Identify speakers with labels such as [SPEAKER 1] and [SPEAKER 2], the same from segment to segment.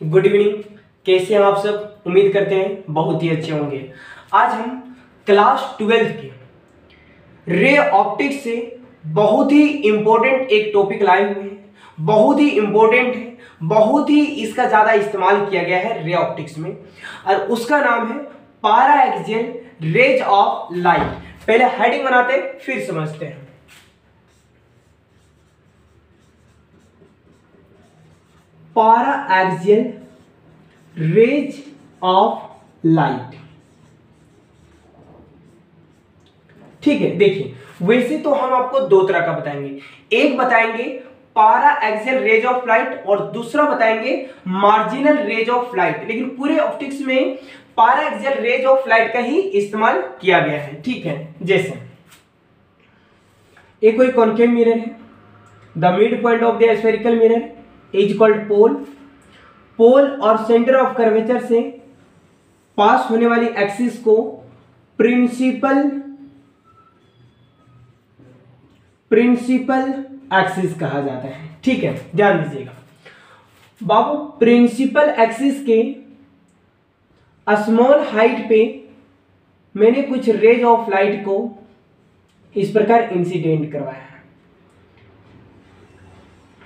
[SPEAKER 1] Good evening. कैसे हैं आप सब? उम्मीद करते हैं बहुत ही अच्छे होंगे। आज हम क्लास 12 के रे ऑप्टिक्स से बहुत ही इंपॉर्टेंट एक टॉपिक लाए हुए हैं। बहुत ही इंपॉर्टेंट है, बहुत ही इसका ज़्यादा इस्तेमाल किया गया है रे ऑप्टिक्स में, और उसका नाम है पारा एक्सियल रेज ऑफ लाइट। पहले हेडिंग बनाते हैं फिर समझते हैं। पारा एक्सियल रेज ऑफ लाइट। ठीक है, देखिए वैसे तो हम आपको दो तरह का बताएंगे। एक बताएंगे पारा एक्सियल रेज ऑफ लाइट और दूसरा बताएंगे मार्जिनल रेज ऑफ लाइट। लेकिन पूरे ऑप्टिक्स में पारा एक्सियल रेज ऑफ लाइट का ही इस्तेमाल किया गया है। ठीक है, जैसे एक कोई कॉन्केव मिरर है, the mid point of the spherical mirror is called pole. Pole और सेंटर ऑफ कर्वेचर से पास होने वाली एक्सिस को प्रिंसिपल एक्सिस कहा जाता है। ठीक है, ध्यान दीजिएगा बाबू, प्रिंसिपल एक्सिस के स्मॉल हाइट पे मैंने कुछ रेज ऑफ लाइट को इस प्रकार इंसिडेंट करवाया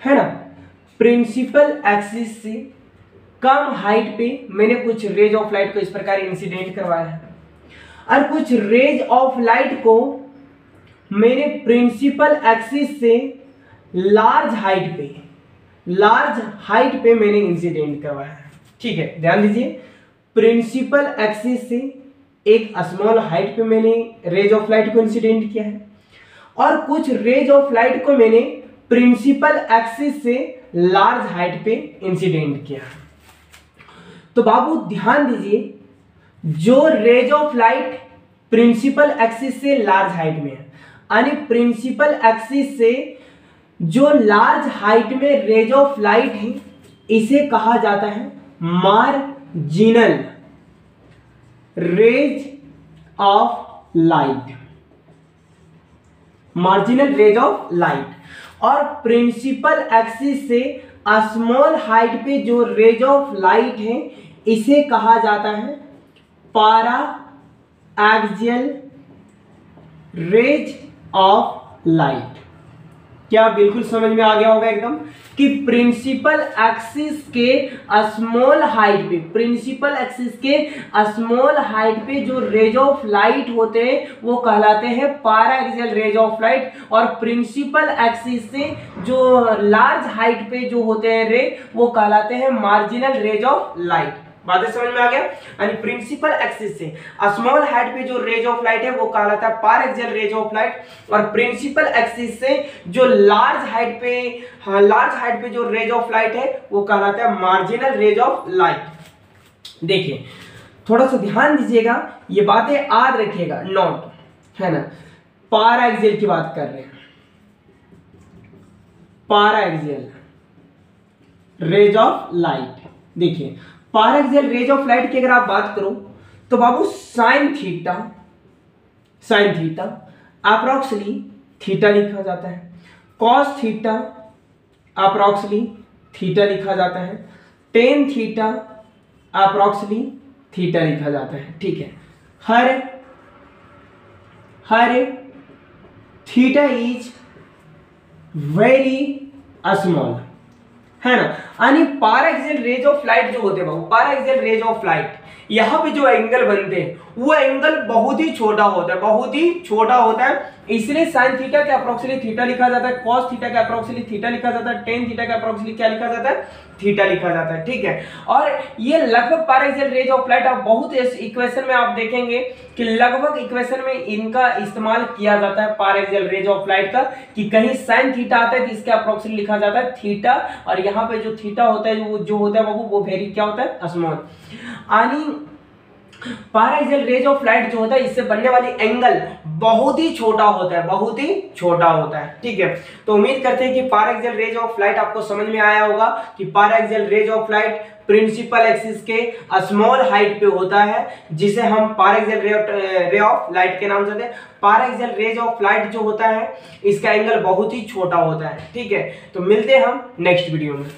[SPEAKER 1] है ना। प्रिंसिपल एक्सिस से कम हाइट पे मैंने कुछ रेज ऑफ लाइट को इस प्रकार इंसिडेंट करवाया है, और कुछ रेज ऑफ लाइट को मैंने प्रिंसिपल एक्सिस से लार्ज हाइट पे मैंने इंसिडेंट करवाया है। ठीक है, ध्यान दीजिए, प्रिंसिपल एक्सिस से एक स्मॉल हाइट पे मैंने रेज ऑफ लाइट को इंसिडेंट किया है, और कुछ रेज ऑफ लाइट को मैंने प्रिंसिपल एक्सिस से लार्ज हाइट पे इंसिडेंट किया। तो बाबू ध्यान दीजिए, जो rays of light principal axis से लार्ज हाइट में है, यानी प्रिंसिपल एक्सिस से जो लार्ज हाइट में रेज ऑफ लाइट है, इसे कहा जाता है marginal rays of light. Marginal rays of light. और प्रिंसिपल एक्सिस से स्मॉल हाइट पे जो रेज ऑफ लाइट है, इसे कहा जाता है पारा एक्सियल रेज ऑफ लाइट। क्या बिल्कुल समझ में आ गया होगा एकदम, कि प्रिंसिपल एक्सिस के स्मॉल हाइट पे, प्रिंसिपल एक्सिस के स्मॉल हाइट पे जो रेज ऑफ लाइट होते हैं वो कहलाते हैं पारा एक्सियल रेज ऑफ लाइट, और प्रिंसिपल एक्सिस से जो लार्ज हाइट पे जो होते हैं रे, वो कहलाते हैं मार्जिनल रेज ऑफ लाइट। बातें समझ में आ गया? यानी प्रिंसिपल एक्सिस से स्मॉल हाइट पे जो रेज ऑफ लाइट है वो कहलाता है पारा एक्सियल रेज ऑफ लाइट, और प्रिंसिपल एक्सिस से जो लार्ज हाइट पे जो रेज ऑफ लाइट है वो कहलाता है मार्जिनल रेज ऑफ लाइट। देखिए थोड़ा सा ध्यान दीजिएगा, ये बातें याद रखिएगा, नोट है ना। पारा एक्सियल की बात कर रहे हैं, पारा एक्सियल रेज ऑफ लाइट। देखिए पारा एक्सियल रेज ऑफ लाइट की अगर आप बात करो तो बाबू साइन थीटा अप्रॉक्सिमेटली थीटा लिखा जाता है, कॉस थीटा अप्रॉक्सिमेटली थीटा लिखा जाता है, टेन थीटा अप्रॉक्सिमेटली थीटा लिखा जाता है। ठीक है, हर थीटा इज वेरी स्मॉल, है ना। यानी पारा एक्सियल रेज ऑफ लाइट जो होते हैं बाबू, पारा एक्सियल रेज ऑफ लाइट, यहाँ पे जो एंगल बनते हैं वो एंगल बहुत ही छोटा होता है, इसलिए साइन थीटा के अप्रोक्सीमेटली थीटा लिखा जाता है, कॉस थीटा के अप्रोक्सीमेटली थीटा लिखा जाता है, टेन थीटा के अप्रोक्सीमेटली क्या लिखा जाता है? थीटा लिखा जाता है। ठीक है, और ये लगभग पारा एक्सियल रेज ऑफ लाइट आप बहुत इक्वेशन में आप देखेंगे कि लगभग इक्वेशन में इनका इस्तेमाल किया जाता है पारा एक्सियल रेज ऑफ लाइट का, कि कहीं साइन थीटा आता है तो इसके अप्रोक्सीमेटली लिखा जाता है थीटा, और यहाँ पे जो थीटा होता है जो होता है बाबू वो वेरी क्या होता है? स्मॉल। यानी पारा एक्सियल रेज ऑफ लाइट जो होता है इससे बनने वाली एंगल बहुत ही छोटा होता है। ठीक है, तो उम्मीद करते हैं कि paraxial rays of light आपको समझ में आया होगा कि paraxial rays of light principal axis के स्मॉल हाइट पे होता है, जिसे हम पारा एक्सियल रे ऑफ लाइट के नाम से हैं। पारा एक्सियल रेज ऑफ लाइट जो होता है इसका एंगल बहुत ही छोटा होता है। ठीक है, तो मिलते हैं हम नेक्स्ट वीडियो में।